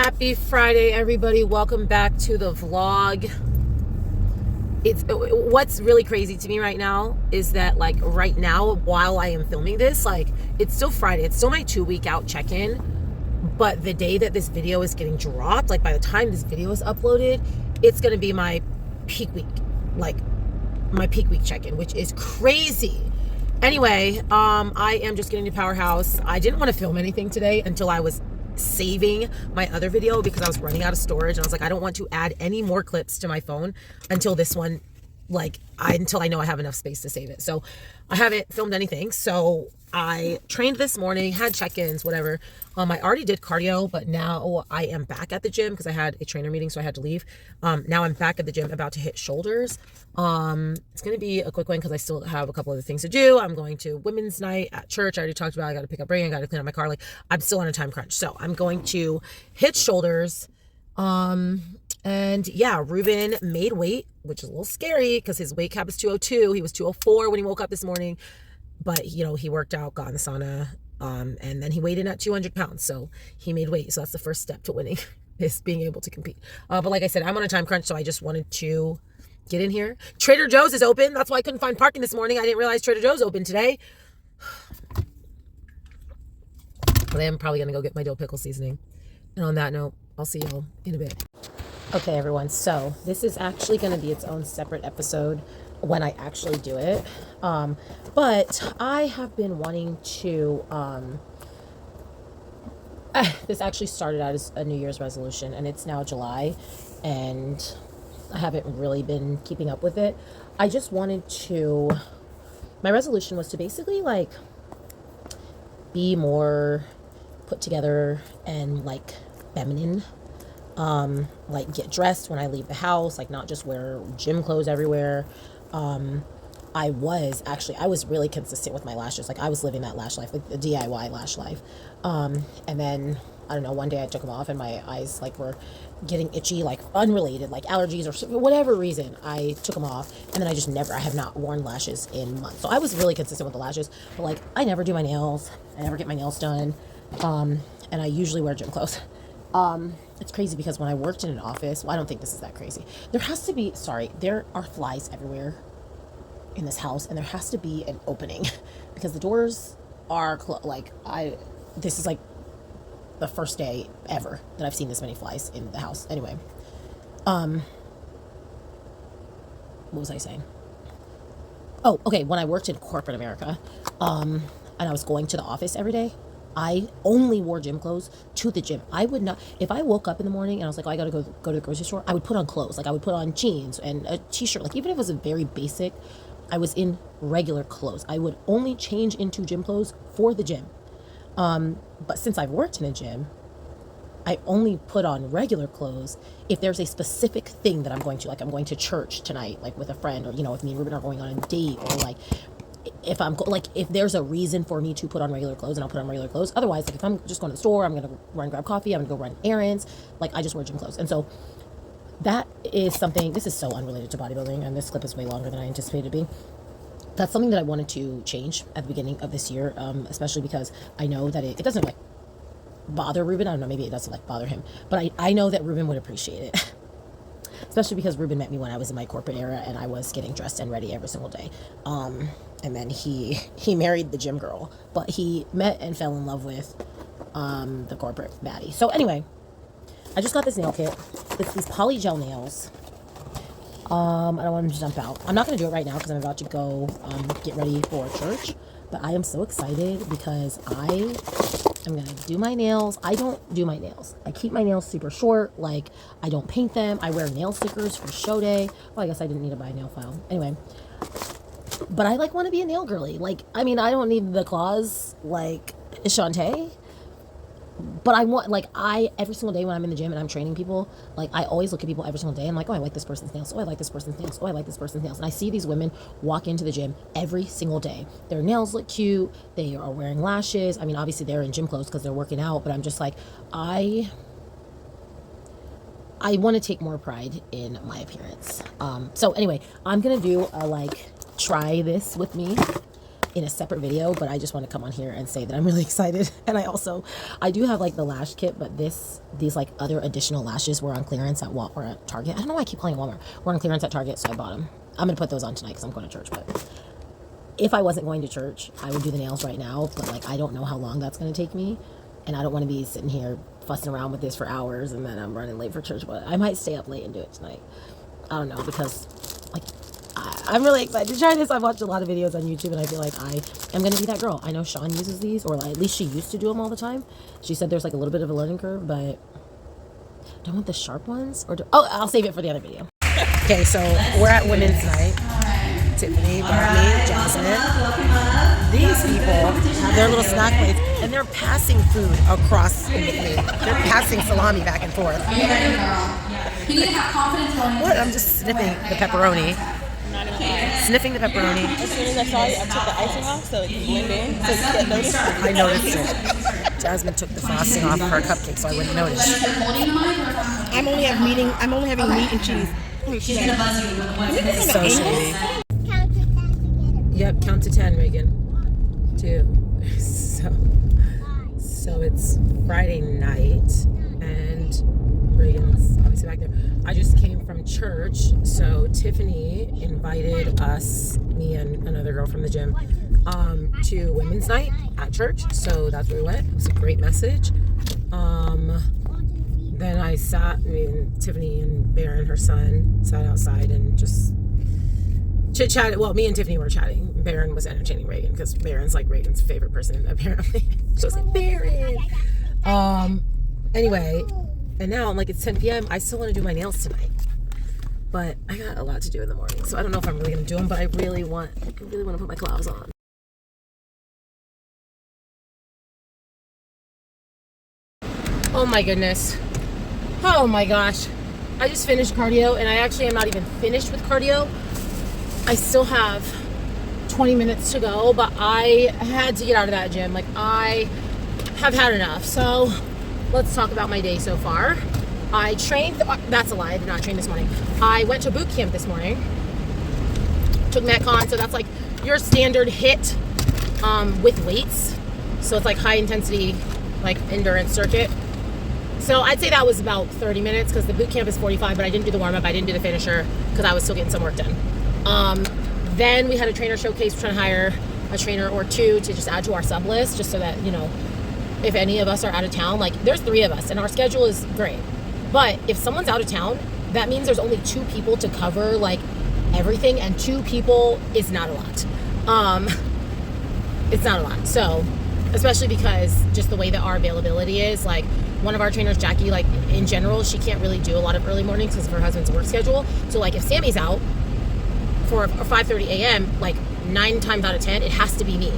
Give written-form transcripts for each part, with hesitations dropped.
Happy Friday, everybody. Welcome back to the vlog. What's really crazy to me right now is that right now while I am filming this, it's still Friday. It's still my 2-week out check-in. But the day that this video is getting dropped, by the time this video is uploaded, it's going to be my peak week. My peak week check-in, which is crazy. Anyway, I am just getting to Powerhouse. I didn't want to film anything today until I was saving my other video because I was running out of storage, and I was like, I don't want to add any more clips to my phone until this one, until I know I have enough space to save it. So I haven't filmed anything. So I trained this morning, had check-ins, whatever. I already did cardio, but now I am back at the gym because I had a trainer meeting, so I had to leave. Now I'm back at the gym, about to hit shoulders. It's going to be a quick one because I still have a couple other things to do. I'm going to women's night at church. I already talked about, I got to pick up Ray, I got to clean up my car. I'm still on a time crunch. So I'm going to hit shoulders. And yeah, Ruben made weight, which is a little scary because his weight cap is 202. He was 204 when he woke up this morning. But, he worked out, got in the sauna, and then he weighed in at 200 pounds. So he made weight. So that's the first step to winning, is being able to compete. But like I said, I'm on a time crunch, so I just wanted to get in here. Trader Joe's is open. That's why I couldn't find parking this morning. I didn't realize Trader Joe's open today. But I am probably going to go get my dill pickle seasoning. And on that note, I'll see y'all in a bit. Okay, everyone. So this is actually going to be its own separate episode when I actually do it. But I have been wanting to, this actually started out as a New Year's resolution, and it's now July, and I haven't really been keeping up with it. I just wanted to, my resolution was to basically be more put together and feminine. Get dressed when I leave the house, not just wear gym clothes everywhere. I was really consistent with my lashes. I was living that lash life, the DIY lash life. And then, I don't know, one day I took them off and my eyes were getting itchy, unrelated, allergies or for whatever reason. I took them off, and then I have not worn lashes in months. So I was really consistent with the lashes, but I never do my nails. I never get my nails done. And I usually wear gym clothes. It's crazy because when I worked in an office, well, I don't think this is that crazy. There are flies everywhere in this house, and there has to be an opening because the doors are this is the first day ever that I've seen this many flies in the house. Anyway, what was I saying? Oh, okay. When I worked in corporate America, and I was going to the office every day, I only wore gym clothes to the gym. I would not, if I woke up in the morning and I was like, oh, I gotta go to the grocery store, I would put on clothes. I would put on jeans and a t-shirt. Even if it was a very basic, I was in regular clothes. I would only change into gym clothes for the gym. But since I've worked in a gym, I only put on regular clothes if there's a specific thing that I'm going to. I'm going to church tonight, with a friend, or, if me and Ruben are going on a date, or if I'm if there's a reason for me to put on regular clothes, and I'll put on regular clothes. Otherwise, if I'm just going to the store, I'm going to run and grab coffee, I'm going to go run errands, I just wear gym clothes. And so that is something, this is so unrelated to bodybuilding, and this clip is way longer than I anticipated it to be. That's something that I wanted to change at the beginning of this year, especially because I know that it doesn't bother Ruben. I don't know, maybe it doesn't bother him, but I know that Ruben would appreciate it. Especially because Ruben met me when I was in my corporate era and I was getting dressed and ready every single day. And then he married the gym girl, but he met and fell in love with the corporate baddie. So anyway, I just got this nail kit. It's these poly gel nails. I don't want them to jump out. I'm not going to do it right now because I'm about to go get ready for church. But I am so excited because I'm going to do my nails. I don't do my nails. I keep my nails super short. I don't paint them. I wear nail stickers for show day. Well, I guess I didn't need to buy a nail file. Anyway. But I want to be a nail girly. I don't need the claws Shantae. But I want, every single day when I'm in the gym and I'm training people, I always look at people every single day and I'm like, oh, I like this person's nails. Oh, I like this person's nails. Oh, I like this person's nails. And I see these women walk into the gym every single day. Their nails look cute. They are wearing lashes. Obviously they're in gym clothes because they're working out, but I'm just I want to take more pride in my appearance. So anyway, I'm going to do a, try this with me in a separate video, but I just want to come on here and say that I'm really excited. And I do have like the lash kit, but these like other additional lashes were on clearance at Walmart or at Target. I don't know why I keep calling it Walmart. We're on clearance at Target, so I bought them. I'm gonna put those on tonight because I'm going to church. But if I wasn't going to church, I would do the nails right now. But like I don't know how long that's gonna take me, and I don't want to be sitting here fussing around with this for hours and then I'm running late for church. But I might stay up late and do it tonight. I don't know, because like I'm really excited to try this. I've watched a lot of videos on YouTube and I feel like I am going to be that girl. I know Sean uses these, or at least she used to do them all the time. She said there's like a little bit of a learning curve, but do I want the sharp ones? I'll save it for the other video. Okay, so we're at women's night. Tiffany, Barney, Jasmine. These people have their little snack plates and they're passing food across in between. They're passing salami back and forth. What? I'm just sniffing the pepperoni. Sniffing the pepperoni. As soon as I saw you, I took the icing off so it can blend in. So you can't notice. I noticed it. Jasmine took the frosting off of her cupcake so I wouldn't notice. I'm only having meat and cheese. So shady. Yep, count to 10, Reagan. 2. So it's Friday night, and Reagan's obviously back there. I just came from church, so Tiffany invited us, me and another girl from the gym, to women's night at church. So that's where we went. It was a great message. Then Tiffany and Barron, her son, sat outside and just chit-chatted. Well, me and Tiffany were chatting. Barron was entertaining Reagan because Barron's like Reagan's favorite person, apparently. She was like, Barron! Anyway, and now, like, it's 10 p.m. I still want to do my nails tonight. But I got a lot to do in the morning, so I don't know if I'm really going to do them, but I really want to put my gloves on. Oh my goodness. Oh my gosh. I just finished cardio, and I actually am not even finished with cardio. I still have 20 minutes to go, but I had to get out of that gym. Like, I have had enough. So let's talk about my day so far. I trained, that's a lie, I did not train this morning. I went to boot camp this morning. Took Metcon, so that's like your standard HIIT with weights. So it's like high intensity, like endurance circuit. So I'd say that was about 30 minutes because the boot camp is 45, but I didn't do the warm-up, I didn't do the finisher because I was still getting some work done. Then we had a trainer showcase. We're trying to hire a trainer or two to just add to our sub list, just so that, you know, if any of us are out of town, like there's 3 of us and our schedule is great. But if someone's out of town, that means there's only 2 people to cover like everything, and 2 people is not a lot. It's not a lot. So, especially because just the way that our availability is, like one of our trainers, Jackie, like in general, she can't really do a lot of early mornings because of her husband's work schedule. So like if Sammy's out for 5:30 a.m., like 9 times out of 10, it has to be me.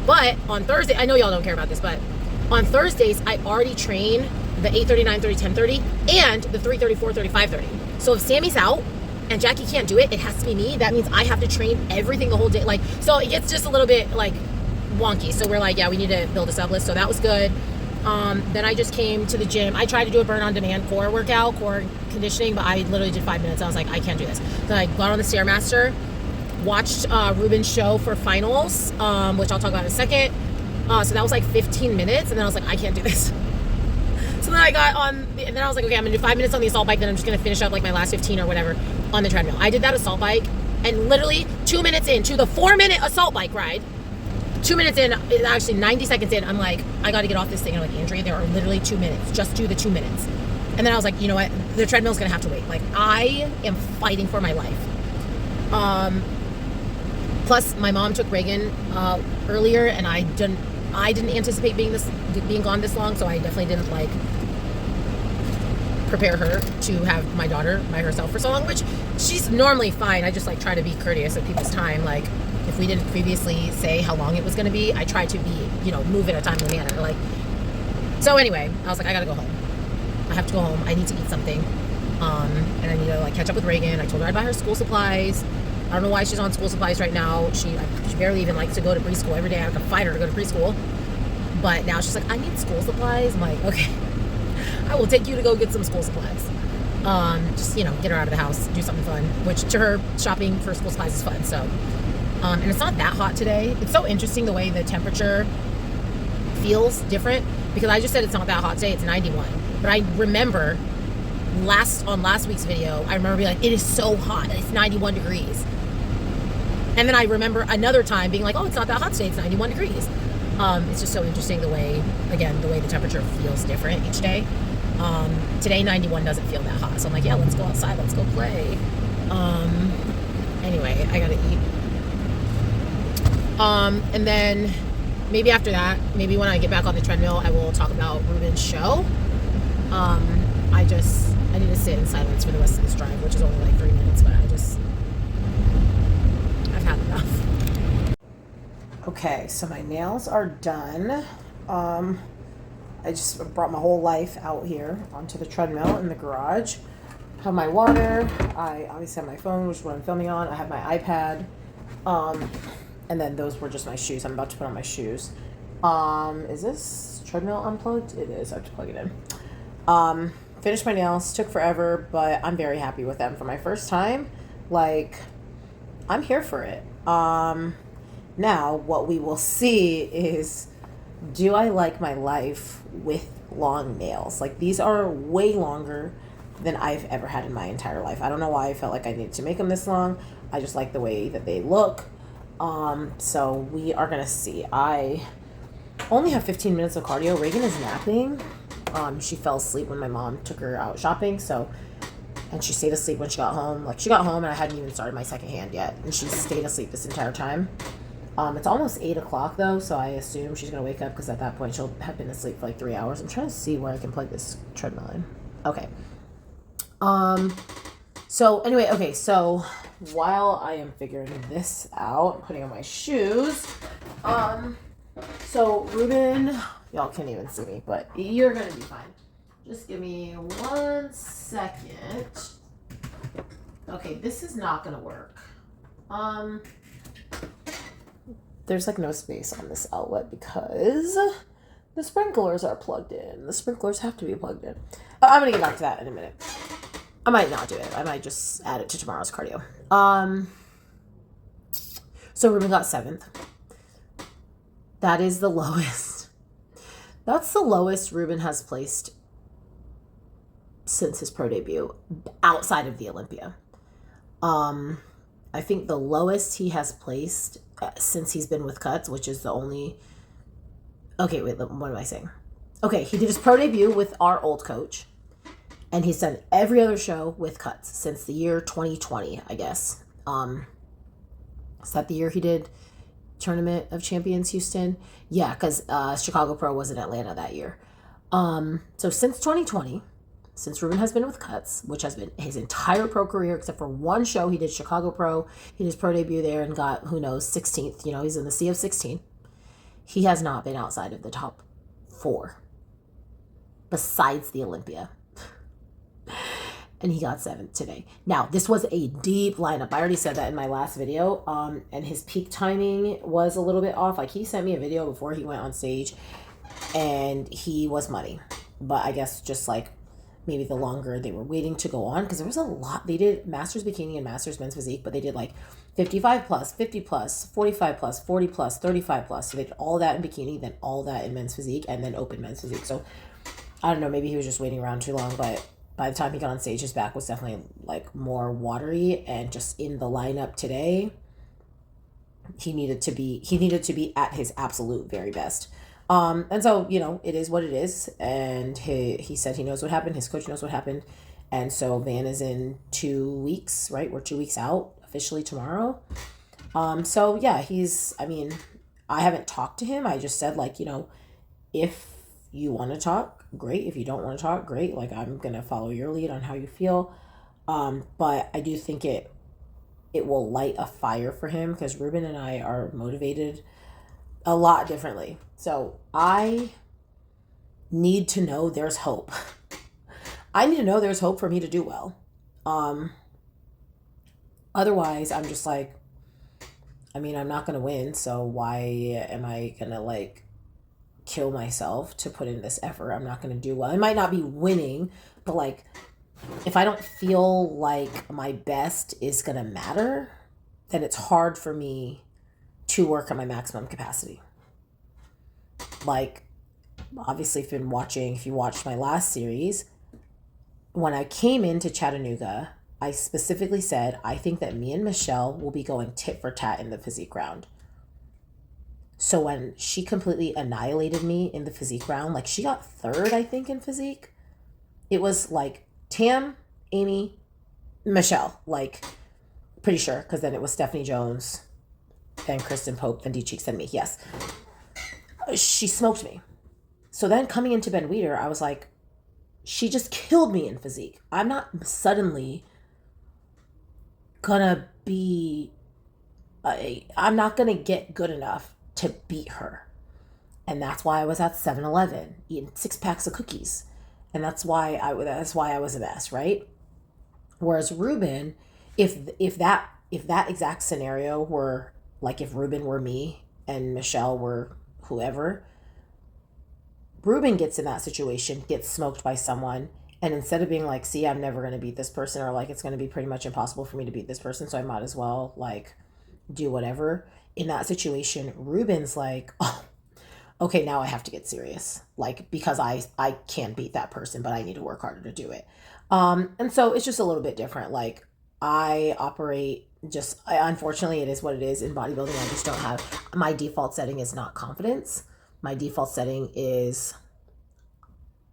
But on Thursday, I know y'all don't care about this, but on Thursdays, I already train the 8:30, 9:30, 10:30, and the 3:30, 4:30, 5:30. So if Sammy's out and Jackie can't do it, it has to be me. That means I have to train everything the whole day. Like, so it gets just a little bit like wonky. So we're like, yeah, we need to build a sub list. So that was good. Then I just came to the gym. I tried to do a burn on demand core workout, core conditioning, but I literally did 5 minutes. I was like, I can't do this. So I got on the Stairmaster, watched Ruben's show for finals, which I'll talk about in a second. So that was like 15 minutes, and then I was like, I can't do this. So then I got on, and then I was like, okay, I'm gonna do 5 minutes on the assault bike, then I'm just gonna finish up like my last 15 or whatever on the treadmill. I did that assault bike, and literally 2 minutes into the 4-minute assault bike ride, 2 minutes in, actually 90 seconds in, I'm like, I gotta get off this thing. I'm like, Andrea, there are literally 2 minutes. Just do the 2 minutes. And then I was like, you know what? The treadmill's gonna have to wait. Like, I am fighting for my life. Plus, my mom took Reagan earlier, and I didn't anticipate being gone this long, so I definitely didn't like prepare her to have my daughter by herself for so long, which she's normally fine. I just like try to be courteous of people's time. Like, if we didn't previously say how long it was going to be, I try to be, you know, move in a timely manner. Like, so anyway, I was like, I gotta go home. I have to go home. I need to eat something. And I need to like catch up with Reagan. I told her I'd buy her school supplies. I don't know why she's on school supplies right now. She barely even likes to go to preschool. Every day I have to fight her to go to preschool. But now she's like, I need school supplies. I'm like, okay, I will take you to go get some school supplies. Just, you know, get her out of the house, do something fun, which to her, shopping for school supplies is fun. So And it's not that hot today. It's so interesting the way the temperature feels different, because I just said it's not that hot today. It's 91. But I remember on last week's video, I remember being like, it is so hot. It's 91 degrees. And then I remember another time being like, oh, it's not that hot today. It's 91 degrees. It's just so interesting the way the temperature feels different each day. Today, 91 doesn't feel that hot. So I'm like, yeah, let's go outside. Let's go play. Anyway, I gotta eat. And then maybe after that, maybe when I get back on the treadmill, I will talk about Ruben's show. I need to sit in silence for the rest of this drive, which is only like 3 minutes, but I've had enough. Okay, so my nails are done. I just brought my whole life out here onto the treadmill in the garage. Have my water. I obviously have my phone, which is what I'm filming on. I have my iPad. And then those were just my shoes. I'm about to put on my shoes. Is this treadmill unplugged? It is. I have to plug it in. Finished my nails. Took forever, but I'm very happy with them for my first time. Like, I'm here for it. Now, what we will see is, do I like my life with long nails? Like, these are way longer than I've ever had in my entire life. I don't know why I felt like I needed to make them this long. I just like the way that they look. So we are going to see. I only have 15 minutes of cardio. Reagan is napping. She fell asleep when my mom took her out shopping. And she stayed asleep when she got home. Like, she got home and I hadn't even started my second hand yet. And she stayed asleep this entire time. It's almost 8 o'clock though, so I assume she's going to wake up because at that point she'll have been asleep for like 3 hours. I'm trying to see where I can plug this treadmill in. Okay. So anyway, okay, so while I am figuring this out, putting on my shoes, so Ruben, y'all can't even see me, but you're going to be fine. Just give me 1 second. Okay, this is not going to work. There's like no space on this outlet because the sprinklers are plugged in. The sprinklers have to be plugged in. I'm going to get back to that in a minute. I might not do it. I might just add it to tomorrow's cardio. So Ruben got 7th. That is the lowest. That's the lowest Ruben has placed since his pro debut outside of the Olympia. I think the lowest he has placed since he's been with Cuts, which is the only... Okay, wait, what am I saying? Okay, he did his pro debut with our old coach. And he's done every other show with Cuts since the year 2020, I guess. Is that the year he did Tournament of Champions Houston? Yeah, because Chicago Pro was in Atlanta that year. So since 2020, since Ruben has been with Cuts, which has been his entire pro career, except for one show, he did Chicago Pro. He did his pro debut there and got, who knows, 16th. You know, he's in the sea of 16. He has not been outside of the top 4, besides the Olympia. And he got 7th today. Now, this was a deep lineup. I already said that in my last video. And his peak timing was a little bit off. Like, he sent me a video before he went on stage, and he was muddy. But I guess just like maybe the longer they were waiting to go on, because there was a lot. They did Masters Bikini and Masters Men's Physique, but they did like 55 plus, 50 plus, 45 plus, 40 plus, 35 plus. So they did all that in bikini, then all that in Men's Physique, and then Open Men's Physique. So I don't know, maybe he was just waiting around too long, but by the time he got on stage, his back was definitely like more watery, and just in the lineup today, he needed to be at his absolute very best. And so, you know, it is what it is. And he said he knows what happened. His coach knows what happened. And so Van is in 2 weeks, right? We're 2 weeks out officially tomorrow. So yeah, I haven't talked to him. I just said, like, you know, if you want to talk, great. If you don't want to talk, great. Like, I'm going to follow your lead on how you feel. But I do think it will light a fire for him, because Ruben and I are motivated a lot differently. So I need to know there's hope. I need to know there's hope for me to do well. Otherwise, I'm just like, I'm not going to win. So why am I going to like kill myself to put in this effort? I'm not going to do well. I might not be winning, but like, if I don't feel like my best is going to matter, then it's hard for me to work at my maximum capacity. Like, obviously, if you watched my last series, when I came into Chattanooga, I specifically said, I think that me and Michelle will be going tit for tat in the physique round. So when she completely annihilated me in the physique round, like she got third, I think, in physique. It was like Tam, Amy, Michelle, like pretty sure, because then it was Stephanie Jones, then Kristen Pope, then D Cheeks, then me. Yes. She smoked me. So then coming into Ben Weeder, I was like, she just killed me in physique. I'm not suddenly gonna be, I'm not gonna get good enough to beat her. And that's why I was at 7-Eleven eating 6 packs of cookies. And that's why I was a mess, right? Whereas Ruben, if that exact scenario were like if Ruben were me and Michelle were whoever, Ruben gets in that situation, gets smoked by someone, and instead of being like, see, I'm never going to beat this person, or like it's going to be pretty much impossible for me to beat this person, so I might as well like do whatever. In that situation, Ruben's like, oh, okay, now I have to get serious, like, because I can't beat that person, but I need to work harder to do it. And so it's just a little bit different. Like, I operate unfortunately, it is what it is in bodybuilding. I just don't have, my default setting is not confidence. My default setting is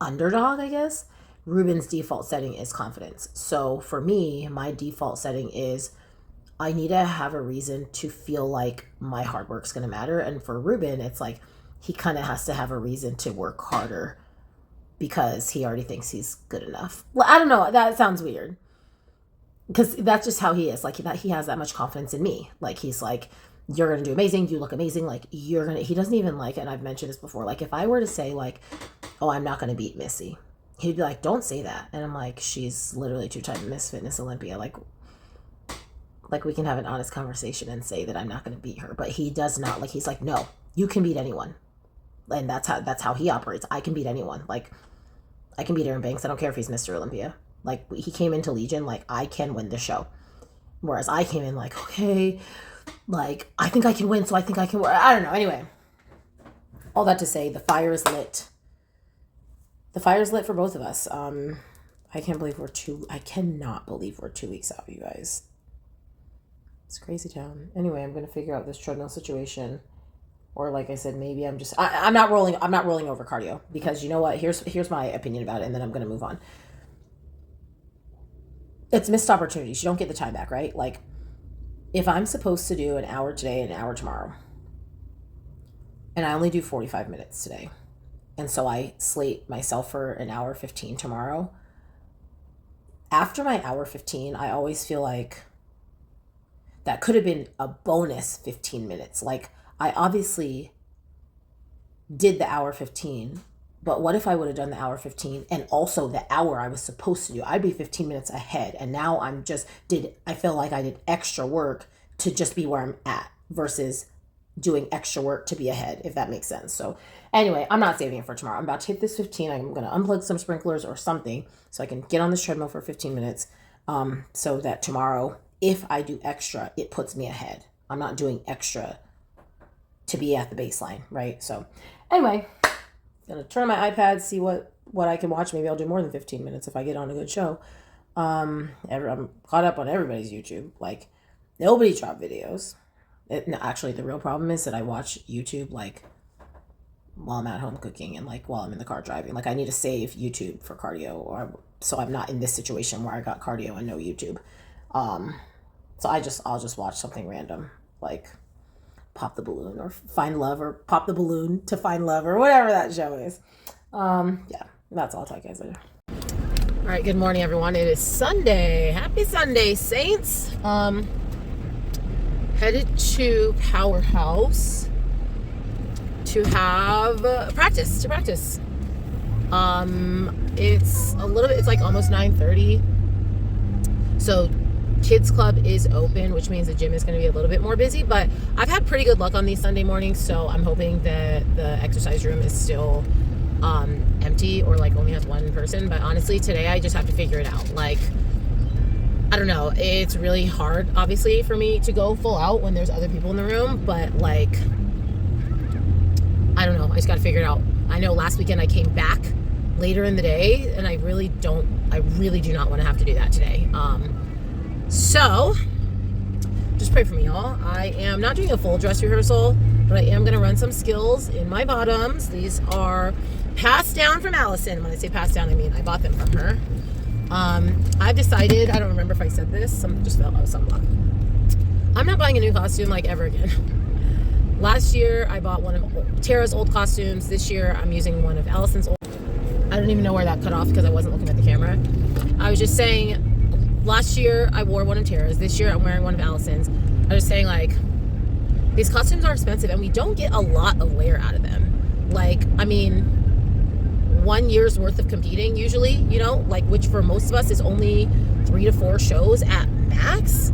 underdog, I guess. Ruben's default setting is confidence. So for me, my default setting is I need to have a reason to feel like my hard work's going to matter. And for Ruben, it's like he kind of has to have a reason to work harder because he already thinks he's good enough. Well, I don't know. That sounds weird because that's just how he is. Like he has that much confidence in me. Like he's like, you're going to do amazing. You look amazing. Like he doesn't even like, and I've mentioned this before. Like if I were to say like, oh, I'm not going to beat Missy, he'd be like, don't say that. And I'm like, she's literally 2-time Miss Fitness Olympia. Like we can have an honest conversation and say that I'm not going to beat her. But he does not. Like, he's like, no, you can beat anyone. And that's how he operates. I can beat anyone. Like, I can beat Aaron Banks. I don't care if he's Mr. Olympia. Like, he came into Legion, like, I can win the show. Whereas I came in like, okay, like, I think I can win, so I think I can win. I don't know. Anyway, all that to say, the fire is lit. The fire is lit for both of us. I cannot believe we're 2 weeks out, you guys. It's crazy town. Anyway, I'm going to figure out this treadmill situation. Or like I said, maybe I'm not rolling over cardio because you know what? Here's my opinion about it, and then I'm going to move on. It's missed opportunities. You don't get the time back, right? Like if I'm supposed to do an hour today and an hour tomorrow, and I only do 45 minutes today, and so I slate myself for an hour 15 tomorrow, after my hour 15, I always feel like that could have been a bonus 15 minutes. Like I obviously did the hour 15, but what if I would have done the hour 15 and also the hour I was supposed to do? I'd be 15 minutes ahead. And now I feel like I did extra work to just be where I'm at versus doing extra work to be ahead, if that makes sense. So anyway, I'm not saving it for tomorrow. I'm about to hit this 15. I'm going to unplug some sprinklers or something so I can get on this treadmill for 15 minutes so that tomorrow, if I do extra, it puts me ahead. I'm not doing extra to be at the baseline, right? So anyway, gonna turn on my iPad, see what I can watch. Maybe I'll do more than 15 minutes if I get on a good show. I'm caught up on everybody's YouTube. Like nobody dropped videos. No, actually, the real problem is that I watch YouTube like while I'm at home cooking and like while I'm in the car driving. Like I need to save YouTube for cardio, so I'm not in this situation where I got cardio and no YouTube. So I'll just watch something random like Pop the Balloon or Find Love or Pop the Balloon to Find Love or whatever that show is. Yeah, that's all. I'll talk to you guys later. All right, good morning, everyone. It is Sunday. Happy Sunday, Saints. Headed to Powerhouse to have practice. It's like almost 9:30. So Kids Club is open, which means the gym is going to be a little bit more busy, but I've had pretty good luck on these Sunday mornings, so I'm hoping that the exercise room is still empty or like only has one person. But honestly, today I just have to figure it out. Like, I don't know. It's really hard, obviously, for me to go full out when there's other people in the room. But, like, I don't know. I just got to figure it out. I know last weekend I came back later in the day, and I really do not want to have to do that today. So, just pray for me, y'all. I am not doing a full dress rehearsal, but I am going to run some skills in my bottoms. These are passed down from Allison. When I say passed down, I mean I bought them from her. I've decided, I don't remember if I said this, just felt out sunblock. I'm not buying a new costume like ever again. Last year I bought one of Tara's old costumes. This year I'm using one of Allison's old. I don't even know where that cut off because I wasn't looking at the camera. I was just saying, last year I wore one of Tara's. This year I'm wearing one of Allison's. I was saying, like, these costumes are expensive and we don't get a lot of wear out of them. Like, I mean, 1 year's worth of competing usually, you know, like, which for most of us is only 3 to 4 shows at max.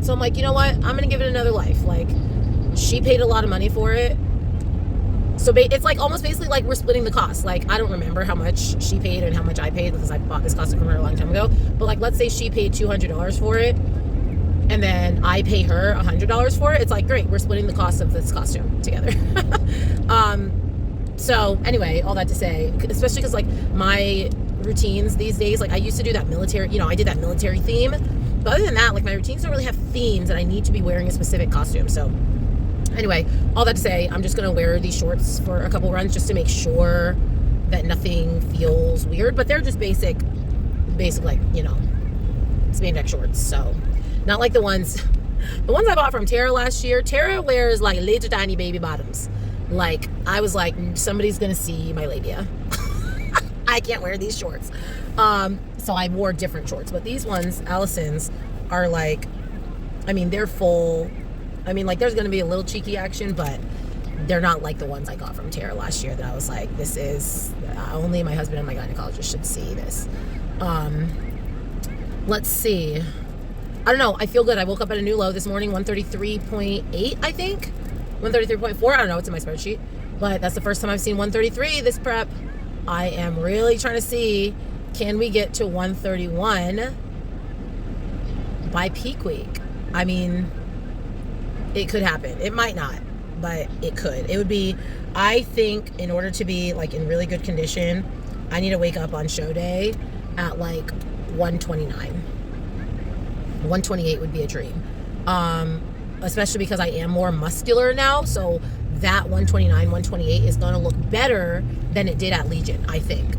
So I'm like, you know what? I'm going to give it another life. Like, she paid a lot of money for it. So it's like almost basically like we're splitting the cost. Like, I don't remember how much she paid and how much I paid because I bought this costume from her a long time ago. But, like, let's say she paid $200 for it and then I pay her $100 for it. It's like, great, we're splitting the cost of this costume together. So anyway, all that to say, especially because, like, my routines these days, like, I used to do that military, you know, I did that military theme. But other than that, like, my routines don't really have themes and I need to be wearing a specific costume. So anyway, all that to say, I'm just going to wear these shorts for a couple runs just to make sure that nothing feels weird. But they're just basic, like, you know, spandex shorts. So not like the ones I bought from Tara last year. Tara wears, like, little tiny baby bottoms. Like, I was like, somebody's going to see my labia. I can't wear these shorts. So I wore different shorts. But these ones, Allison's, are like, I mean, they're full. I mean, like, there's going to be a little cheeky action, but they're not like the ones I got from Tara last year that I was like, this is, only my husband and my gynecologist should see this. Let's see. I don't know. I feel good. I woke up at a new low this morning, 133.8, I think. 133.4. I don't know. It's in my spreadsheet. But that's the first time I've seen 133 this prep. I am really trying to see, can we get to 131 by peak week? I mean, it could happen. It might not, but it could. It would be, I think, in order to be, like, in really good condition, I need to wake up on show day at, like, 129. 128 would be a dream. Especially because I am more muscular now, so that 129, 128 is going to look better than it did at Legion, I think.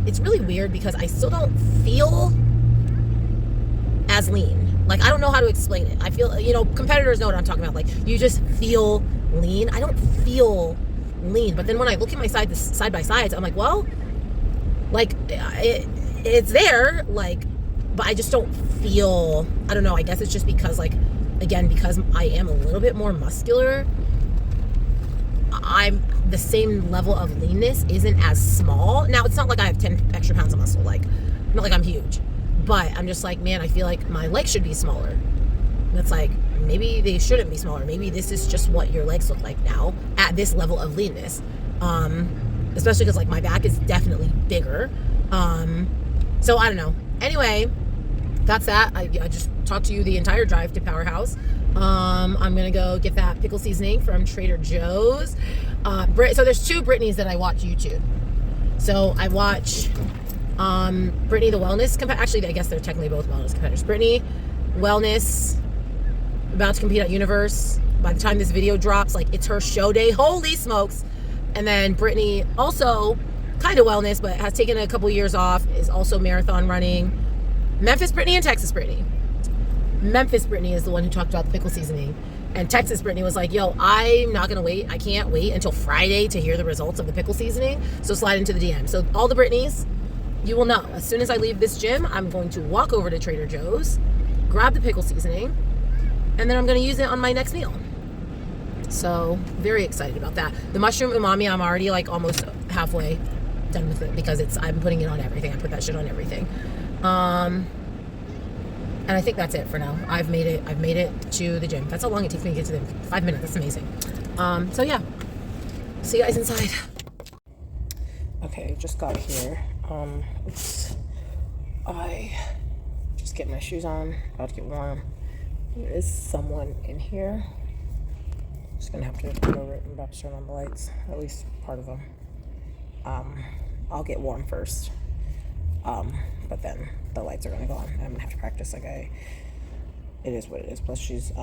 It's really weird because I still don't feel as lean. Like, I don't know how to explain it. I feel, you know, competitors know what I'm talking about. Like, you just feel lean. I don't feel lean. But then when I look at my side by sides, I'm like, well, like, it's there, like, but I just don't feel, I don't know, I guess it's just because, like, again, because I am a little bit more muscular, I'm the same level of leanness isn't as small. Now, it's not like I have 10 extra pounds of muscle, like, not like I'm huge, but I'm just like, man, I feel like my legs should be smaller. And it's like, maybe they shouldn't be smaller. Maybe this is just what your legs look like now at this level of leanness. Especially because, like, my back is definitely bigger. So I don't know. Anyway, that's that. I just talked to you the entire drive to Powerhouse. I'm gonna go get that pickle seasoning from Trader Joe's. So there's 2 Brittany's that I watch YouTube. So I watch Brittany the wellness actually, I guess they're technically both wellness competitors. Brittany wellness, about to compete at Universe. By the time this video drops, like, it's her show day. Holy smokes. And then Brittany, also kind of wellness, but has taken a couple years off, is also marathon running. Memphis Brittany and Texas Brittany. Memphis Brittany is the one who talked about the pickle seasoning. And Texas Brittany was like, yo, I'm not going to wait. I can't wait until Friday to hear the results of the pickle seasoning. So slide into the DM. So all the Brittany's, you will know. As soon as I leave this gym, I'm going to walk over to Trader Joe's, grab the pickle seasoning, and then I'm going to use it on my next meal. So very excited about that. The mushroom umami, I'm already, like, almost halfway done with it because I'm putting it on everything. I put that shit on everything. And I think that's it for now. I've made it to the gym. That's how long it takes me to get to the gym. 5 minutes. That's amazing. So yeah. See you guys inside. Okay, just got here. I just getting my shoes on, about to get warm. There is someone in here. Just gonna have to go over it. I'm about to turn on the lights, at least part of them. I'll get warm first, but then the lights are gonna go on. I'm gonna have to practice it is what it is. Plus she's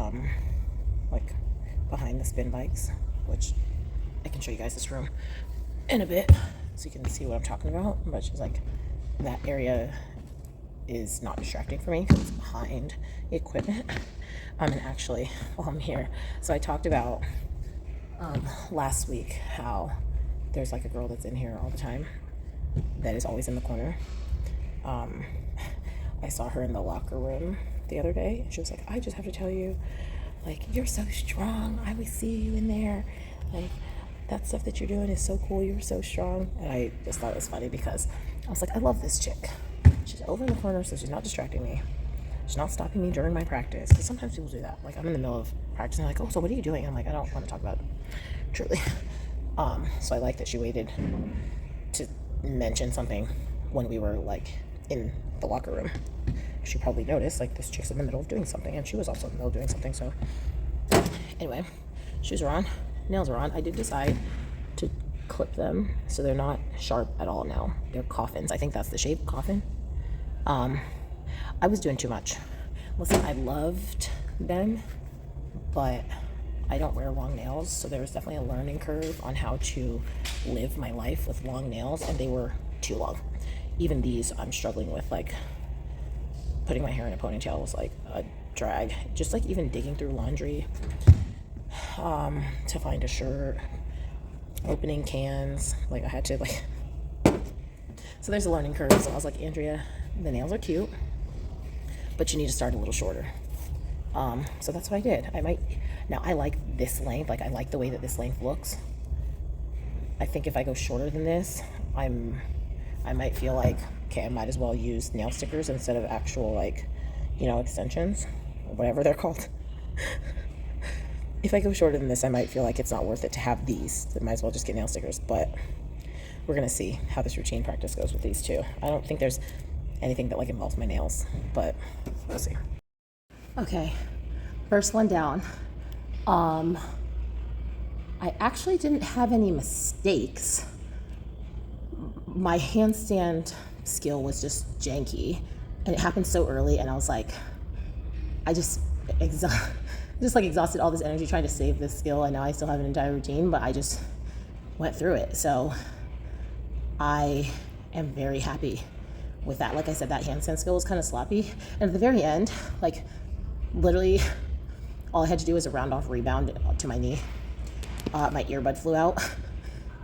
like behind the spin bikes, which I can show you guys this room in a bit so you can see what I'm talking about. But she's like, that area is not distracting for me because it's behind the equipment. And actually, while I'm here, so I talked about last week how there's like a girl that's in here all the time that is always in the corner. I saw her in the locker room the other day, and she was like, I just have to tell you, like, you're so strong. I always see you in there. Like, that stuff that you're doing is so cool. You're so strong. And I just thought it was funny because I was like, I love this chick. She's over in the corner, so she's not distracting me. She's not stopping me during my practice. Because sometimes people do that. Like, I'm in the middle of practice, and they're like, oh, so what are you doing? I'm like, I don't want to talk about it. Truly. So I like that she waited to mention something when we were, like, in the locker room. She probably noticed, like, this chick's in the middle of doing something, and she was also in the middle of doing something, so. Anyway, shoes are on, nails are on. I did decide to clip them so they're not sharp at all now. They're coffins. I think that's the shape, coffin. I was doing too much. Listen, I loved them, but I don't wear long nails, so there was definitely a learning curve on how to live my life with long nails, and they were too long. Even these I'm struggling with, like, putting my hair in a ponytail was like a drag. Just like even digging through laundry to find a shirt, opening cans, like I had to like, so there's a learning curve. So I was like, Andrea, the nails are cute, but you need to start a little shorter. So that's what I did. Now I like this length, like I like the way that this length looks. I think if I go shorter than this, I might feel like, okay, I might as well use nail stickers instead of actual, like, you know, extensions or whatever they're called. If I go shorter than this, I might feel like it's not worth it to have these. So I might as well just get nail stickers. But we're gonna see how this routine practice goes with these two. I don't think there's anything that like involves my nails, but we'll see. Okay, first one down. I actually didn't have any mistakes. My handstand skill was just janky, and it happened so early, and I was like, I just exhausted all this energy trying to save this skill, and now I still have an entire routine, but I just went through it. So I am very happy with that. Like I said, that handstand skill was kind of sloppy, and at the very end, like literally all I had to do was a round off rebound to my knee. My earbud flew out.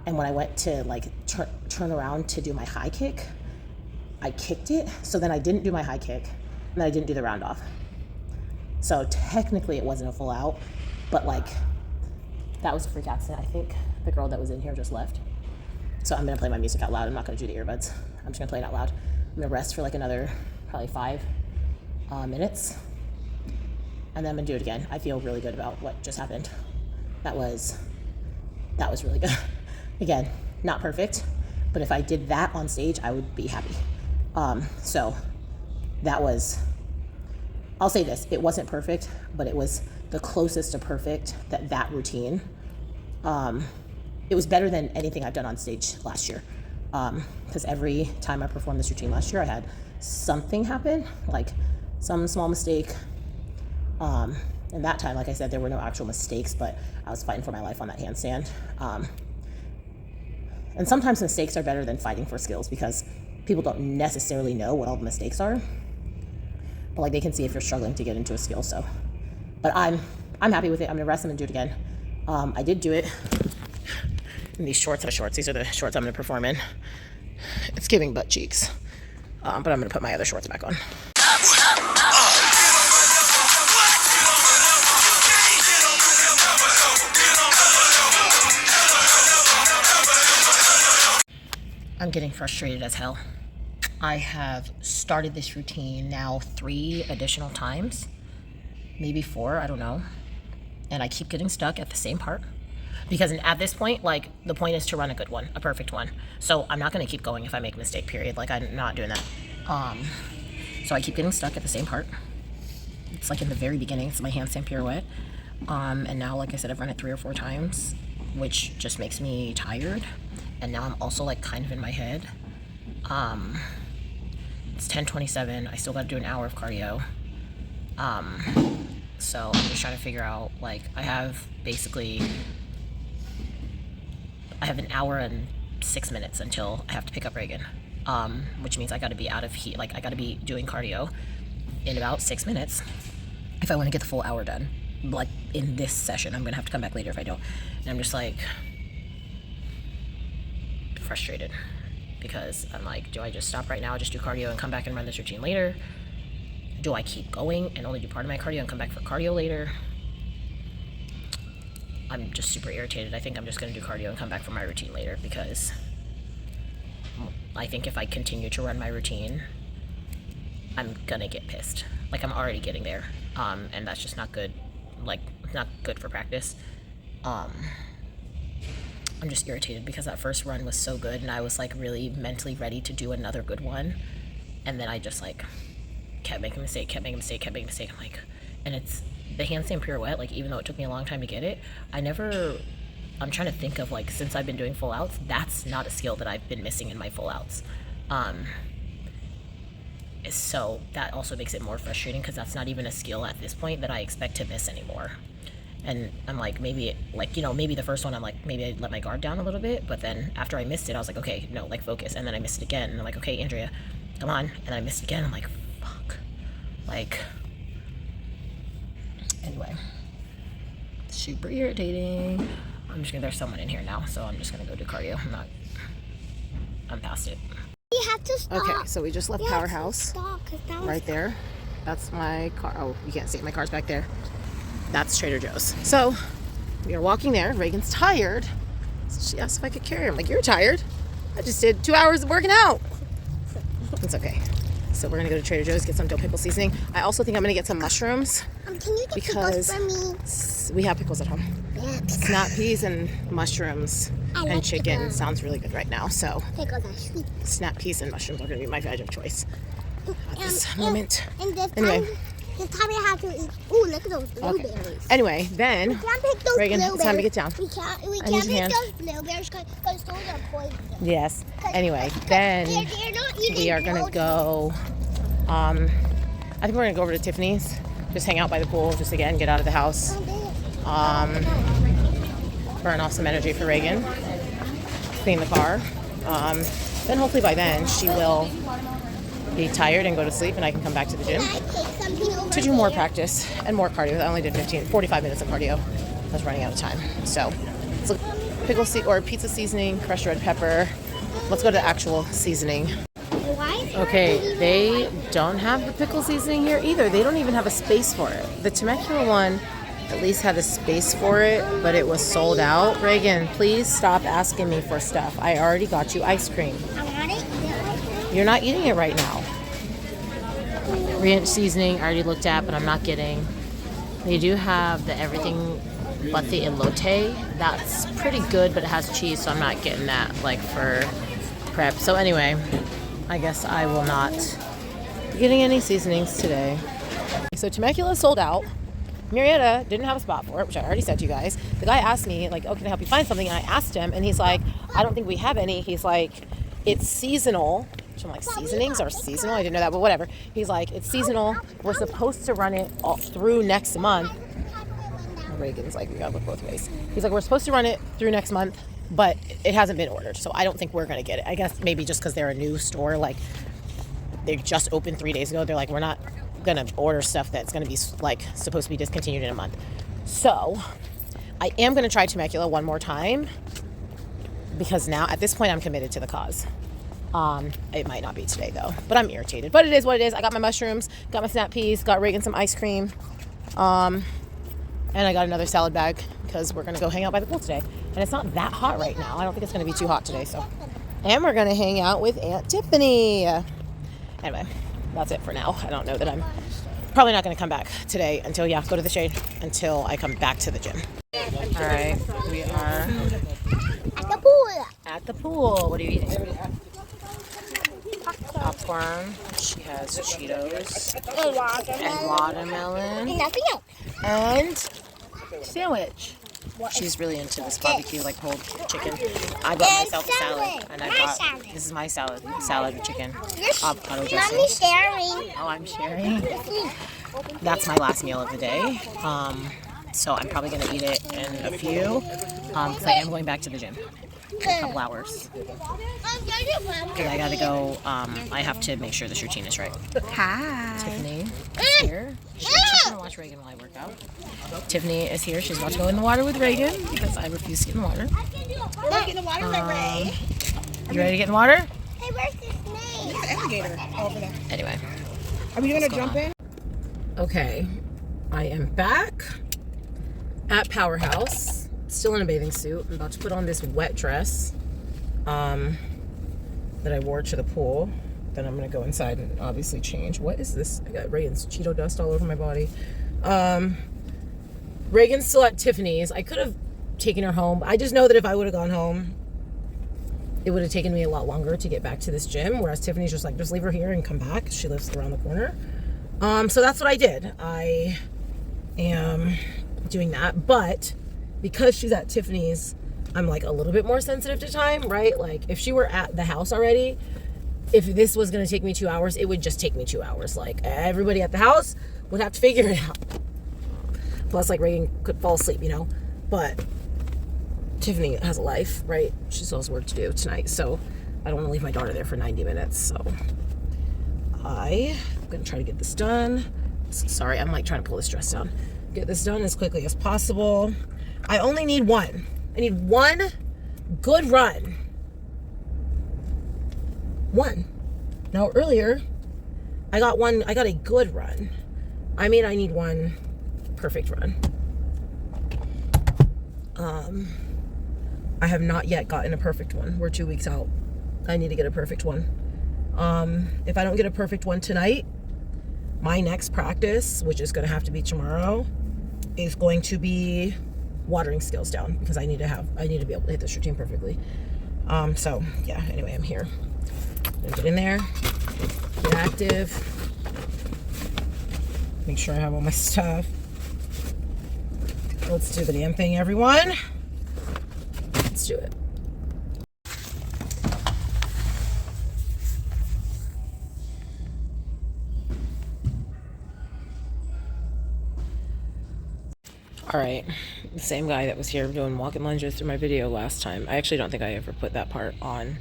And when I went to like turn around to do my high kick, I kicked it. So then I didn't do my high kick, and then I didn't do the round off. So technically it wasn't a full out, but like that was a freak accident. I think the girl that was in here just left. So I'm gonna play my music out loud. I'm not gonna do the earbuds. I'm just gonna play it out loud. I'm gonna rest for like another probably 5 minutes, and then I'm gonna do it again. I feel really good about what just happened. That was really good. Again, not perfect, but if I did that on stage, I would be happy. So that was, I'll say this, it wasn't perfect, but it was the closest to perfect that routine. It was better than anything I've done on stage last year. Because every time I performed this routine last year, I had something happen, like some small mistake. And that time, like I said, there were no actual mistakes, but I was fighting for my life on that handstand. And sometimes mistakes are better than fighting for skills because people don't necessarily know what all the mistakes are. But like they can see if you're struggling to get into a skill. So, but I'm happy with it. I'm gonna rest them and do it again. I did do it in these shorts. These are the shorts I'm gonna perform in. It's giving butt cheeks, but I'm gonna put my other shorts back on. I'm getting frustrated as hell. I have started this routine now 3 additional times, maybe 4, I don't know. And I keep getting stuck at the same part because at this point, like the point is to run a good one, a perfect one. So I'm not gonna keep going if I make a mistake, period. Like I'm not doing that. So I keep getting stuck at the same part. It's like in the very beginning, it's my handstand pirouette. And now, like I said, I've run it 3 or 4 times, which just makes me tired. And now I'm also like kind of in my head. It's 10:27. I still got to do an hour of cardio. So I'm just trying to figure out, like, I have an hour and 6 minutes until I have to pick up Reagan. Which means I got to be out of heat. Like, I got to be doing cardio in about 6 minutes if I want to get the full hour done. Like, in this session, I'm gonna have to come back later if I don't. And I'm just like frustrated because I'm like, do I just stop right now, just do cardio and come back and run this routine later? Do I keep going and only do part of my cardio and come back for cardio later? I'm just super irritated. I think I'm just gonna do cardio and come back for my routine later, because I think if I continue to run my routine, I'm gonna get pissed. Like, I'm already getting there, and that's just not good. Like, not good for practice. I'm just irritated because that first run was so good and I was like really mentally ready to do another good one, and then I just like kept making a mistake. I'm like, and it's the handstand pirouette, like, even though it took me a long time to get it, I'm trying to think of, like, since I've been doing full outs, that's not a skill that I've been missing in my full outs. So that also makes it more frustrating because that's not even a skill at this point that I expect to miss anymore. And I'm like, maybe the first one, I'm like, maybe I let my guard down a little bit, but then after I missed it, I was like, okay, no, like, focus. And then I missed it again, and I'm like, okay, Andrea, come on. And I missed it again. I'm like, fuck. Like, anyway, super irritating. There's someone in here now, so I'm just gonna go do cardio. I'm past it. You have to stop. Okay, so we just left Powerhouse right there. That's my car. Oh, you can't see it. My car's back there. That's Trader Joe's. So we are walking there. Reagan's tired. So she asked if I could carry her. I'm like, you're tired? I just did 2 hours of working out. It's okay. So we're gonna go to Trader Joe's, get some dill pickle seasoning. I also think I'm gonna get some mushrooms. Can you get pickles for me? We have pickles at home. Yeah, Snap peas and mushrooms and chicken pickles. sounds really good right now. So Pickles are sweet. snap peas and mushrooms are gonna be my veg of choice at this moment. And this Anyway. time you have to eat. Ooh, look at those blueberries. Okay. Anyway, then We can't pick those Reagan, blueberries. it's time to get down. We can't I need pick your hand. those blueberries because those are poison. Yes. Anyway, then They're not eating we are gonna go. I think we're gonna go over to Tiffany's, just hang out by the pool, just again get out of the house, burn off some energy for Reagan, clean the car. Then hopefully by then she will be tired and go to sleep, and I can come back to the gym to do more practice and more cardio. I only did 45 minutes of cardio. I was running out of time. So let's look. Pickle or pizza seasoning, crushed red pepper. Let's go to the actual seasoning. Okay, they don't have the pickle seasoning here either. They don't even have a space for it. The Temecula one at least had a space for it, but it was sold out. Reagan, please stop asking me for stuff. I already got you ice cream. I want it. You're not eating it right now. Ranch seasoning I already looked at, but I'm not getting. They do have the everything but the elote. That's pretty good, but it has cheese, so I'm not getting that, like, for prep. So anyway, I guess I will not be getting any seasonings today. So Temecula sold out. Marietta didn't have a spot for it, which I already said to you guys. The guy asked me, like, oh, can I help you find something? And I asked him, and he's like, I don't think we have any. He's like, it's seasonal. Which I'm like, seasonings are seasonal? I didn't know that, but whatever. He's like, it's seasonal. We're supposed to run it all through next month. Reagan's like, we gotta look both ways. He's like, we're supposed to run it through next month, but it hasn't been ordered, so I don't think we're gonna get it. I guess maybe just because they're a new store, like, they just opened 3 days ago. They're like, we're not gonna order stuff that's gonna be, like, supposed to be discontinued in a month. So I am gonna try Temecula one more time, because now at this point I'm committed to the cause. It might not be today though, but I'm irritated. But it is what it is. I got my mushrooms, got my snap peas, got Reagan some ice cream, and I got another salad bag because we're gonna go hang out by the pool today. And it's not that hot right now. I don't think it's gonna be too hot today. So, and we're gonna hang out with Aunt Tiffany. Anyway, that's it for now. I don't know that I'm probably not gonna come back today until go to the shade until I come back to the gym. All right, we are At the pool. at the pool. What are you eating? popcorn. She has Cheetos And watermelon. and watermelon And nothing else. and sandwich. She's really into this barbecue, like pulled chicken. I bought myself a salad, and I bought this is my salad with chicken, avocado dressing. Mommy's sharing. Oh, I'm sharing. That's my last meal of the day. So I'm probably gonna eat it in a few, because I am going back to the gym in a couple hours. Because I gotta go. I have to make sure this routine is right. Hi. Tiffany is here. She's gonna watch Reagan while I work out. Tiffany is here. She's about to go in the water with Reagan because I refuse to get in the water. Let's get in the water, Ray. You ready to get in the water? Hey, where's the snake? There's an alligator over there. Anyway. Are we gonna jump in? Okay, I am back at Powerhouse, still in a bathing suit. I'm about to put on this wet dress that I wore to the pool. Then I'm gonna go inside and obviously change. What is this? I got Reagan's Cheeto dust all over my body. Reagan's still at Tiffany's. I could have taken her home. I just know that if I would have gone home, it would have taken me a lot longer to get back to this gym, whereas Tiffany's just like, just leave her here and come back. She lives around the corner. So that's what I did. I am doing that, but because she's at Tiffany's, I'm like a little bit more sensitive to time, right? Like if she were at the house already, if this was going to take me 2 hours, it would just take me 2 hours. Like everybody at the house would have to figure it out. Plus like Reagan could fall asleep, you know, but Tiffany has a life, right? She still has work to do tonight. So I don't want to leave my daughter there for 90 minutes. So I'm going to try to get this done. Sorry, I'm like trying to pull this dress down. Get this done as quickly as possible. I only need one. I need one good run. One. Now earlier, I got a good run. I mean, I need one perfect run. I have not yet gotten a perfect one. We're 2 weeks out. I need to get a perfect one. If I don't get a perfect one tonight, my next practice, which is going to have to be tomorrow, is going to be watering skills down because I need to be able to hit this routine perfectly. So yeah, anyway, I'm here. I'm gonna get in there, get active, make sure I have all my stuff. Let's do the damn thing, everyone. Let's do it. All right, the same guy that was here doing walking lunges through my video last time. I actually don't think I ever put that part on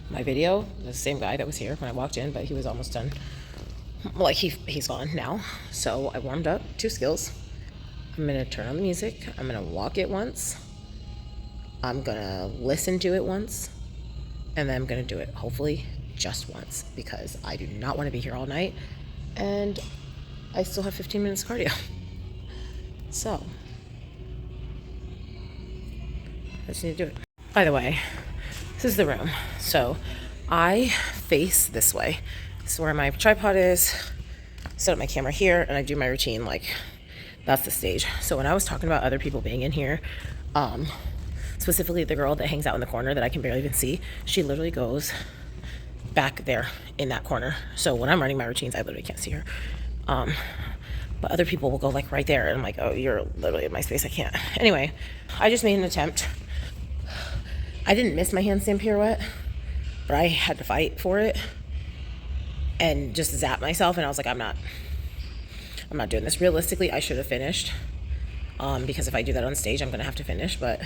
my video. The same guy that was here when I walked in, but he was almost done. Like he's gone now. So I warmed up 2 skills. I'm gonna turn on the music. I'm gonna walk it once. I'm gonna listen to it once. And then I'm gonna do it hopefully just once because I do not want to be here all night. And I still have 15 minutes of cardio. So I just need to do it. By the way, this is the room. So I face this way. This is where my tripod is. Set up my camera here and I do my routine like that's the stage. So when I was talking about other people being in here, specifically the girl that hangs out in the corner that I can barely even see, she literally goes back there in that corner. So when I'm running my routines, I literally can't see her. But other people will go like right there and I'm like, oh, you're literally in my space, I can't. Anyway, I just made an attempt. I didn't miss my handstand pirouette, but I had to fight for it and just zap myself. And I was like, I'm not doing this. Realistically, I should have finished because if I do that on stage, I'm going to have to finish, but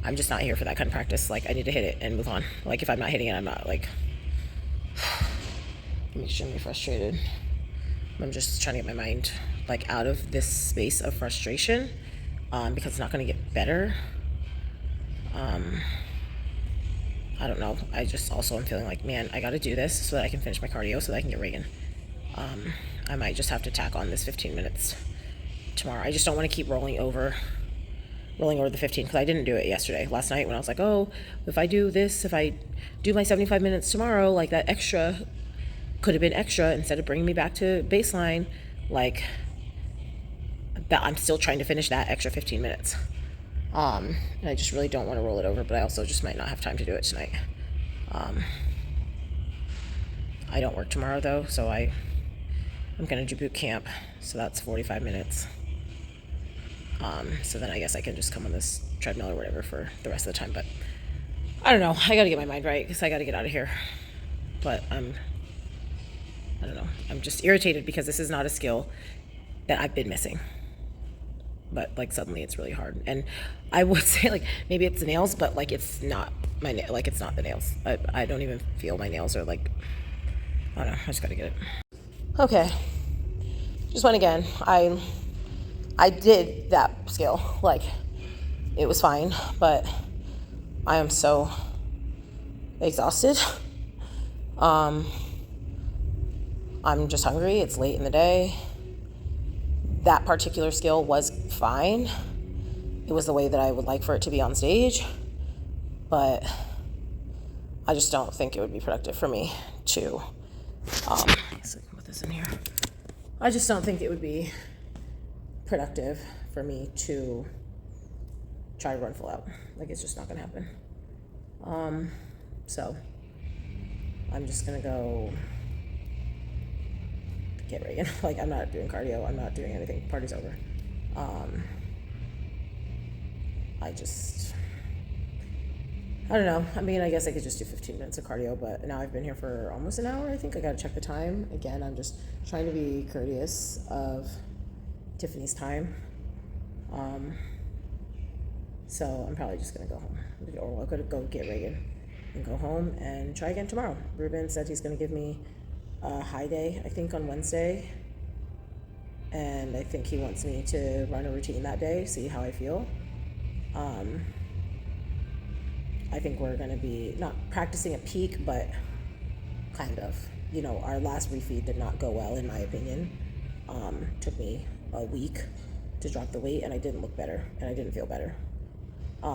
I'm just not here for that kind of practice. Like I need to hit it and move on. Like if I'm not hitting it, I'm not like, it makes me frustrated. I'm just trying to get my mind like out of this space of frustration because it's not going to get better. I don't know. I just also am feeling like, man, I got to do this so that I can finish my cardio so that I can get Reagan. I might just have to tack on this 15 minutes tomorrow. I just don't want to keep rolling over the 15 because I didn't do it yesterday. Last night when I was like, oh, if I do this, if I do my 75 minutes tomorrow, like that extra could have been extra instead of bringing me back to baseline. Like that, I'm still trying to finish that extra 15 minutes. And I just really don't want to roll it over, but I also just might not have time to do it tonight. I don't work tomorrow though, so I'm gonna do boot camp, so that's 45 minutes. So then I guess I can just come on this treadmill or whatever for the rest of the time, but I don't know. I gotta get my mind right because I gotta get out of here. But I don't know. I'm just irritated because this is not a skill that I've been missing. But like suddenly it's really hard. And I would say like maybe it's the nails, but like it's not like it's not the nails. I don't even feel my nails are like, I don't know. I just gotta get it. Okay. Just went again. I did that skill. Like it was fine, but I am so exhausted. I'm just hungry. It's late in the day. That particular skill was fine. It was the way that I would like for it to be on stage, but I just don't think it would be productive for me to, so I can put this in here. I just don't think it would be productive for me to try to run full out. Like it's just not gonna happen. So I'm just gonna go get Reagan. Like I'm not doing cardio. I'm not doing anything. Party's over. I don't know. I mean, I guess I could just do 15 minutes of cardio, but now I've been here for almost an hour. I think I gotta check the time. Again, I'm just trying to be courteous of Tiffany's time. So I'm probably just gonna go home, or I'm gonna go get Reagan and go home and try again tomorrow. Ruben said he's gonna give me a high day, I think, on Wednesday, and I think he wants me to run a routine that day, see how I feel. I think we're gonna be not practicing a peak, but kind of. You know, our last refeed did not go well, in my opinion. Took me a week to drop the weight, and I didn't look better, and I didn't feel better.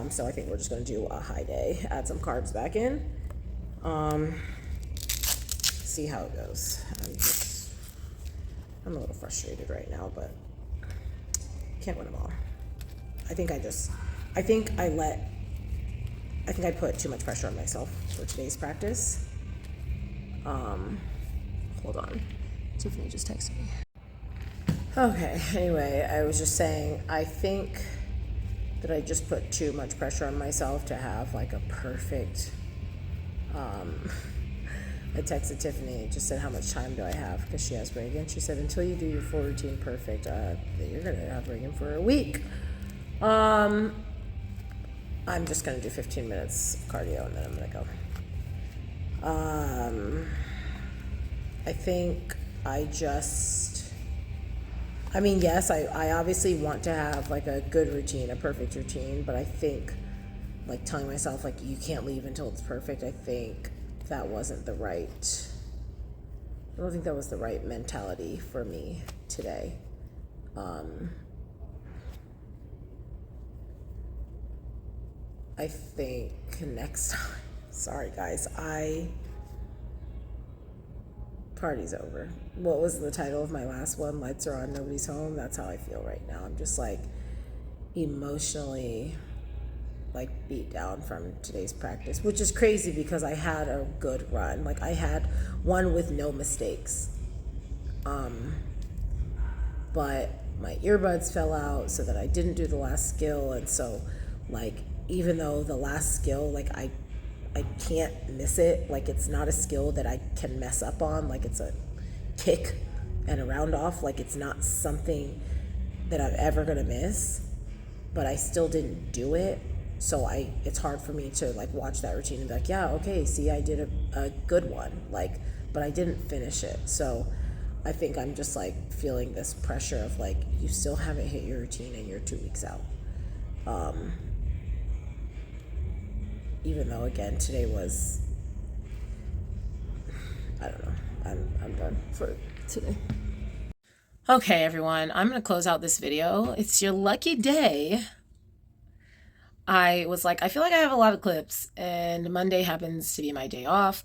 So I think we're just gonna do a high day, add some carbs back in, see how it goes. I'm a little frustrated right now, but can't win them all. I think I put too much pressure on myself for today's practice. Hold on. Tiffany just texted me. Okay, anyway, I was just saying, I think that I just put too much pressure on myself to have like a perfect, I texted Tiffany, just said, how much time do I have? Because she asked Reagan. She said, until you do your full routine perfect, you're going to have Reagan for a week. I'm just going to do 15 minutes of cardio and then I'm going to go. I think yes, I obviously want to have like a good routine, a perfect routine, but I think like telling myself like you can't leave until it's perfect, I think that wasn't the right, I don't think that was the right mentality for me today. I think next time, sorry guys, party's over. What was the title of my last one? Lights are on, nobody's home. That's how I feel right now. I'm just like emotionally like beat down from today's practice, which is crazy because I had a good run. Like I had one with no mistakes. But my earbuds fell out so that I didn't do the last skill, and so like even though the last skill, like I can't miss it, like it's not a skill that I can mess up on, like it's a kick and a round off, like it's not something that I'm ever gonna miss, but I still didn't do it. So it's hard for me to like watch that routine and be like, yeah, okay, see, I did a good one, like, but I didn't finish it. So I think I'm just like feeling this pressure of like, you still haven't hit your routine and you're 2 weeks out. Even though again, today was, I don't know, I'm done for today. Okay, everyone, I'm gonna close out this video. It's your lucky day. I was like, I feel like I have a lot of clips, and Monday happens to be my day off.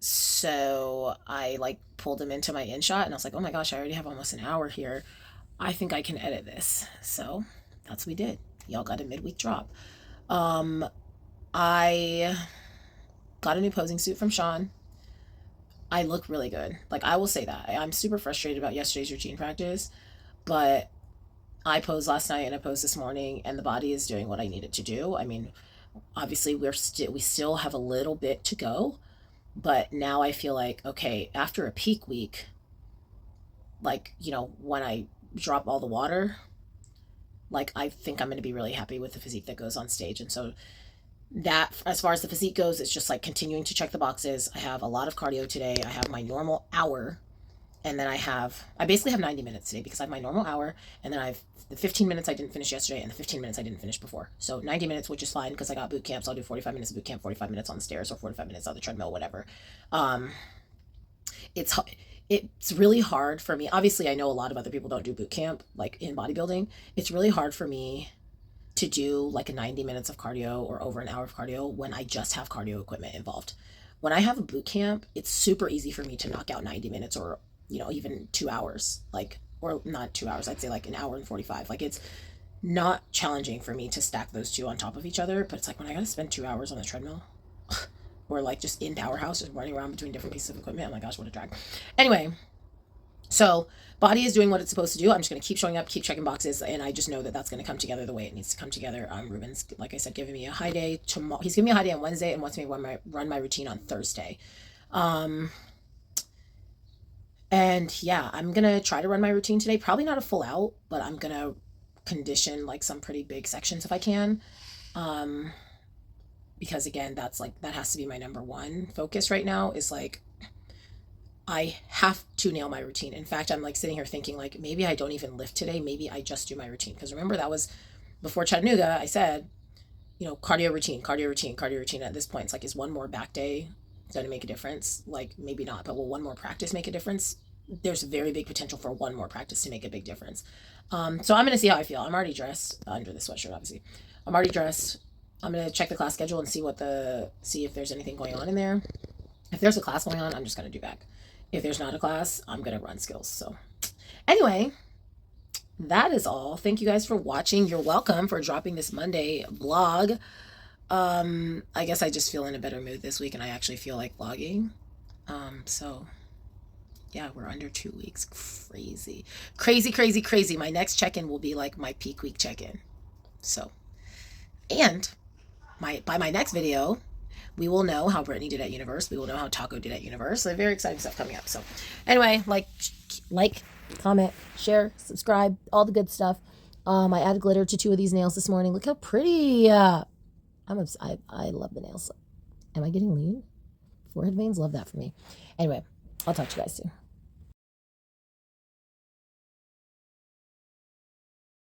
So I like pulled them into my InShot, and I was like, oh my gosh, I already have almost an hour here. I think I can edit this. So that's what we did. Y'all got a midweek drop. I got a new posing suit from Sean. I look really good. Like, I will say that. I'm super frustrated about yesterday's routine practice, but I posed last night and I posed this morning, and the body is doing what I need it to do. I mean, obviously we still have a little bit to go, but now I feel like, okay, after a peak week, like, when I drop all the water, like, I think I'm going to be really happy with the physique that goes on stage. And so that, as far as the physique goes, it's just like continuing to check the boxes. I have a lot of cardio today. I have my normal hour, and then I basically have 90 minutes today because I have my normal hour, and then I have the 15 minutes I didn't finish yesterday and the 15 minutes I didn't finish before. So 90 minutes, which is fine because I got boot camp. So I'll do 45 minutes of boot camp, 45 minutes on the stairs, or 45 minutes on the treadmill, whatever. Um, it's it's really hard for me. Obviously, I know a lot of other people don't do boot camp like in bodybuilding. It's really hard for me to do like a 90 minutes of cardio or over an hour of cardio when I just have cardio equipment involved. When I have a boot camp, it's super easy for me to knock out 90 minutes, or even 2 hours, like, or not 2 hours, I'd say like an hour and 45. Like, it's not challenging for me to stack those two on top of each other, but it's like when I got to spend 2 hours on the treadmill or like just in powerhouse, just running around between different pieces of equipment. Oh my gosh, what a drag. Anyway, so body is doing what it's supposed to do. I'm just going to keep showing up, keep checking boxes, and I just know that that's going to come together the way it needs to come together. Ruben's, like I said, giving me a high day tomorrow. He's giving me a high day on Wednesday and wants me to run my routine on Thursday. And yeah, I'm going to try to run my routine today. Probably not a full out, but I'm going to condition like some pretty big sections if I can. Because again, that has to be my number one focus right now, is like, I have to nail my routine. In fact, I'm like sitting here thinking like, maybe I don't even lift today. Maybe I just do my routine. Because remember, that was before Chattanooga. I said, cardio routine, cardio routine, cardio routine. At this point, it's like, is one more back day going to make a difference? Like, maybe not, but will one more practice make a difference? There's very big potential for one more practice to make a big difference. So I'm going to see how I feel. I'm already dressed under the sweatshirt, obviously. I'm already dressed. I'm going to check the class schedule and see if there's anything going on in there. If there's a class going on, I'm just going to do back. If there's not a class, I'm going to run skills. So anyway, that is all. Thank you guys for watching. You're welcome for dropping this Monday vlog. I guess I just feel in a better mood this week and I actually feel like vlogging. So yeah, we're under 2 weeks. Crazy, crazy, crazy, crazy. My next check-in will be like my peak week check-in. So, and by my next video, we will know how Brittany did at Universe. We will know how Taco did at Universe. So very exciting stuff coming up. So anyway, like, comment, share, subscribe, all the good stuff. I added glitter to 2 of these nails this morning. Look how pretty. I love the nails. Am I getting lean? Forehead veins, love that for me. Anyway, I'll talk to you guys soon.